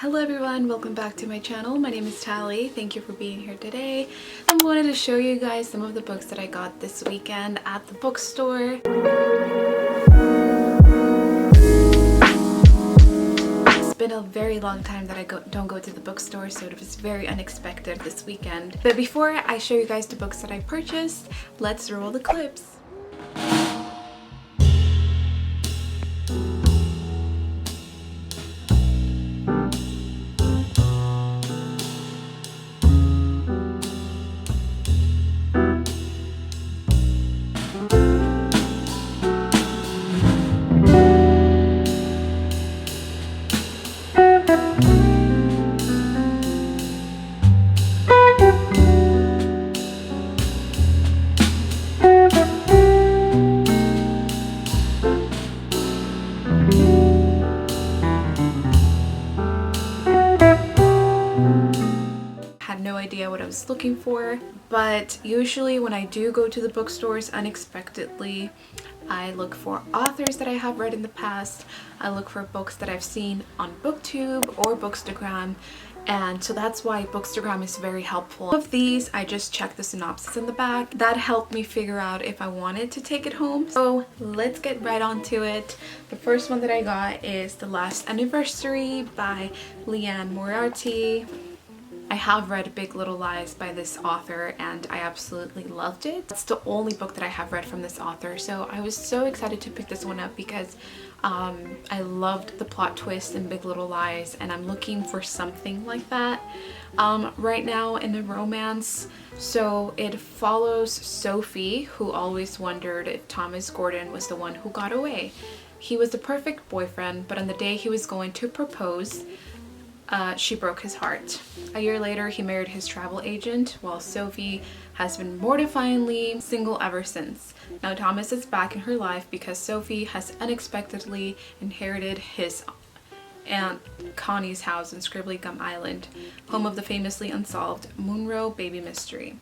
Hello everyone, welcome back to my channel. My name is Tally. Thank you for being here today. I wanted to show you guys some of the books that I got this weekend at the bookstore. It's been a very long time that I don't go to the bookstore, so it was very unexpected this weekend. But before I show you guys the books that I purchased, let's roll the clips. No idea what I was looking for, but usually when I do go to the bookstores unexpectedly, I look for authors that I have read in the past. I look for books that I've seen on BookTube or Bookstagram, and so that's why Bookstagram is very helpful. Of these, I just checked the synopsis in the back. That helped me figure out if I wanted to take it home. So let's get right on to it. The first one that I got is The Last Anniversary by Liane Moriarty. I have read Big Little Lies by this author and I absolutely loved it. It's the only book that I have read from this author, so I was so excited to pick this one up because I loved the plot twist in Big Little Lies and I'm looking for something like that right now in a romance. So it follows Sophie, who always wondered if Thomas Gordon was the one who got away. He was the perfect boyfriend, but on the day he was going to propose, she broke his heart. A year later, he married his travel agent, while Sophie has been mortifyingly single ever since. Now Thomas is back in her life because Sophie has unexpectedly inherited his Aunt Connie's house in Scribbly Gum Island, home of the famously unsolved Munro baby mystery.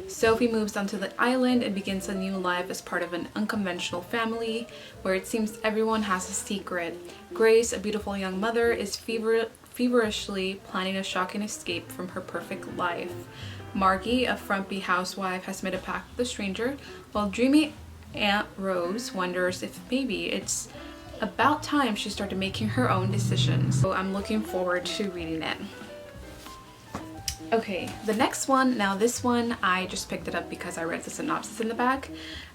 Sophie moves onto the island and begins a new life as part of an unconventional family where it seems everyone has a secret. Grace, a beautiful young mother, is feverishly planning a shocking escape from her perfect life. Margie, a frumpy housewife, has made a pact with a stranger, while dreamy Aunt Rose wonders if maybe it's about time she started making her own decisions. So I'm looking forward to reading it. Okay, the next one, now this one I just picked it up because I read the synopsis in the back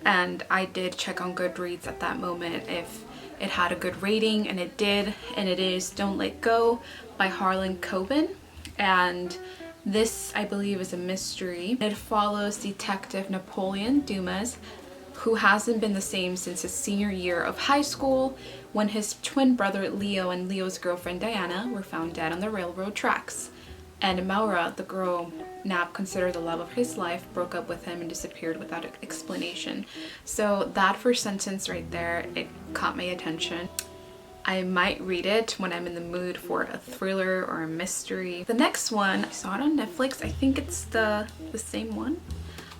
and I did check on Goodreads at that moment if it had a good rating, and it did, and it is Don't Let Go by Harlan Coben, and this I believe is a mystery. It follows Detective Napoleon Dumas, who hasn't been the same since his senior year of high school when his twin brother Leo and Leo's girlfriend Diana were found dead on the railroad tracks. And Maura, the girl Nap considered the love of his life, broke up with him and disappeared without explanation. So that first sentence right there, it caught my attention. I might read it when I'm in the mood for a thriller or a mystery. The next one, I saw it on Netflix. I think it's the same one.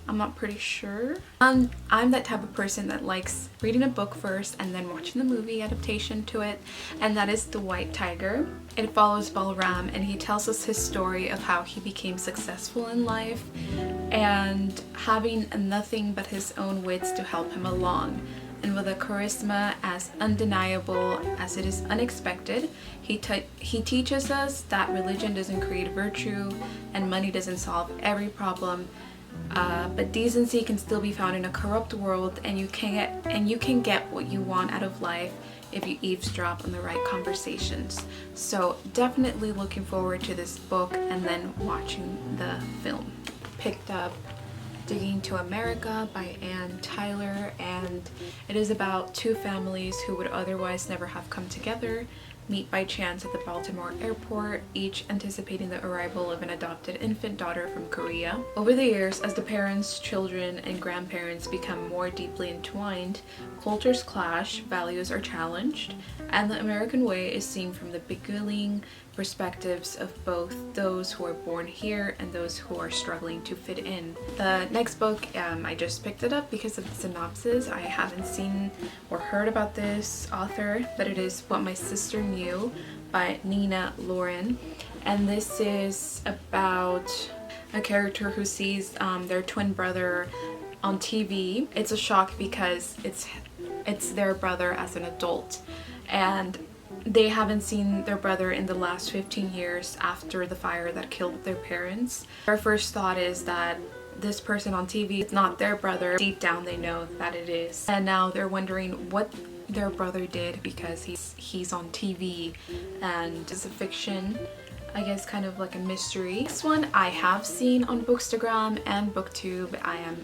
I'm not pretty sure. I'm that type of person that likes reading a book first and then watching the movie adaptation to it, and that is The White Tiger. It follows Balram and he tells us his story of how he became successful in life and having nothing but his own wits to help him along. And with a charisma as undeniable as it is unexpected, he teaches us that religion doesn't create virtue and money doesn't solve every problem. But decency can still be found in a corrupt world, and you can get what you want out of life if you eavesdrop on the right conversations. So definitely looking forward to this book and then watching the film. Picked up Digging to America by Anne Tyler, and it is about two families who would otherwise never have come together meet by chance at the Baltimore airport, each anticipating the arrival of an adopted infant daughter from Korea. Over the years, as the parents, children, and grandparents become more deeply entwined, cultures clash, values are challenged, and the American way is seen from the beguiling perspectives of both those who are born here and those who are struggling to fit in. The next book, I just picked it up because of the synopsis. I haven't seen or heard about this author, but it is What My Sister Knew by Laurin, and this is about a character who sees their twin brother on TV. It's a shock because it's their brother as an adult, and they haven't seen their brother in the last 15 years after the fire that killed their parents. Our first thought is that this person on TV is not their brother. Deep down they know that it is, and now they're wondering what their brother did because he's on TV, and it's a fiction, I guess, kind of like a mystery. This one I have seen on Bookstagram and Booktube.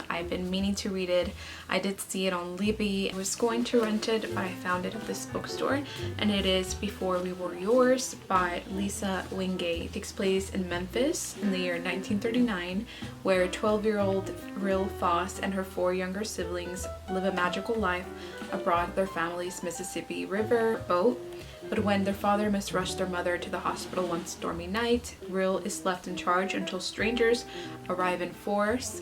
I've been meaning to read it. I did see it on Libby. I was going to rent it, but I found it at this bookstore, and it is Before We Were Yours by Lisa Wingate. It takes place in Memphis in the year 1939, where 12-year-old Rill Foss and her 4 younger siblings live a magical life aboard their family's Mississippi River boat. But when their father must rush their mother to the hospital one stormy night, Rill is left in charge until strangers arrive in force,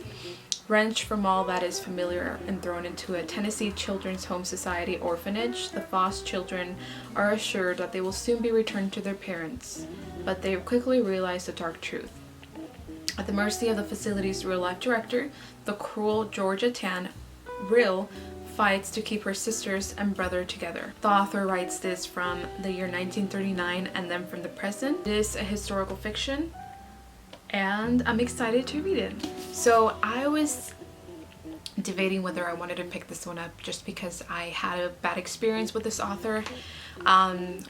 wrenched from all that is familiar and thrown into a Tennessee Children's Home Society orphanage. The Foss children are assured that they will soon be returned to their parents, but they quickly realize the dark truth. At the mercy of the facility's real-life director, the cruel Georgia Tan, Rill fights to keep her sisters and brother together. The author writes this from the year 1939 and then from the present. It is a historical fiction, and I'm excited to read it. So I was debating whether I wanted to pick this one up just because I had a bad experience with this author,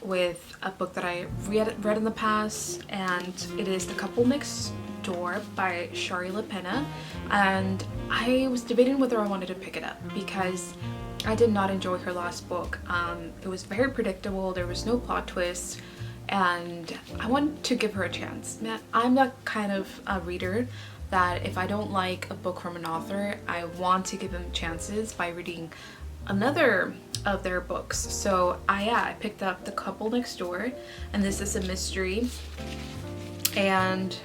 with a book that I read in the past, and it is The Couple Next Door by Shari Lapena, and I was debating whether I wanted to pick it up because I did not enjoy her last book. It was very predictable, there was no plot twist, and I want to give her a chance. I'm that kind of a reader that if I don't like a book from an author, I want to give them chances by reading another of their books. So I picked up The Couple Next Door, and this is a mystery, and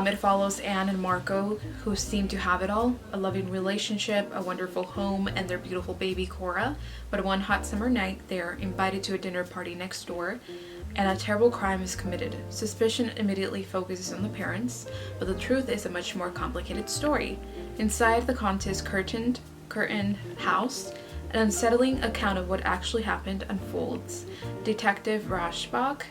it follows Anne and Marco, who seem to have it all: a loving relationship, a wonderful home, and their beautiful baby Cora. But one hot summer night, they are invited to a dinner party next door, and a terrible crime is committed. Suspicion immediately focuses on the parents, but the truth is a much more complicated story. Inside the Conte's curtained house, an unsettling account of what actually happened unfolds. Detective Rashbach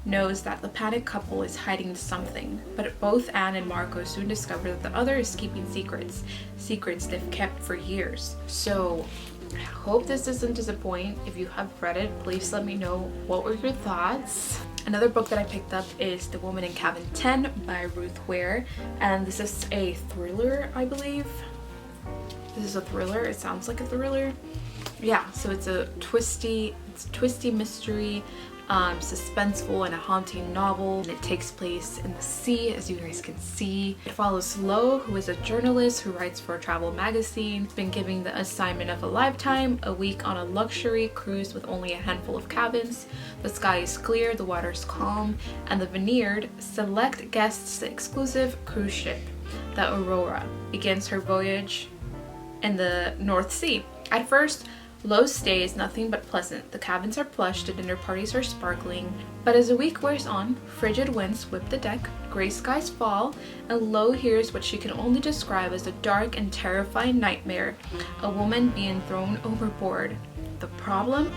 knows that the panicked couple is hiding something, but both Anne and Marco soon discover that the other is keeping secrets they've kept for years. So I hope this doesn't disappoint. If you have read it, please let me know what were your thoughts. Another book that I picked up is The Woman in Cabin 10 by Ruth Ware, and this is a thriller, I believe. This is a thriller. It sounds like a thriller. Yeah, so it's a twisty mystery, suspenseful and a haunting novel, and it takes place in the sea, as you guys can see. It follows Lo, who is a journalist who writes for a travel magazine. He's been given the assignment of a lifetime, a week on a luxury cruise with only a handful of cabins. The sky is clear, the water is calm, and the Vineyard select guests the exclusive cruise ship. The Aurora begins her voyage in the North Sea. At first, Lo's stay is nothing but pleasant. The cabins are plush, the dinner parties are sparkling. But as the week wears on, frigid winds whip the deck, gray skies fall, and Lo hears what she can only describe as a dark and terrifying nightmare: a woman being thrown overboard. The problem?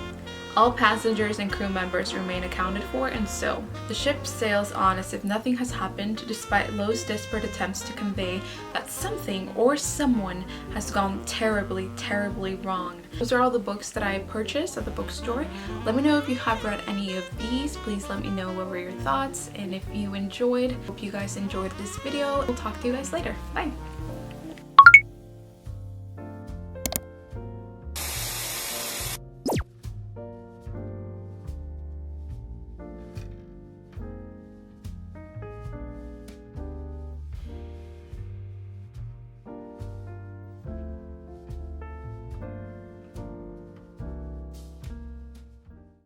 All passengers and crew members remain accounted for, and so the ship sails on as if nothing has happened, despite Lo's desperate attempts to convey that something or someone has gone terribly, terribly wrong. Those are all the books that I purchased at the bookstore. Let me know if you have read any of these. Please let me know what were your thoughts, and if you enjoyed. Hope you guys enjoyed this video. We'll talk to you guys later. Bye!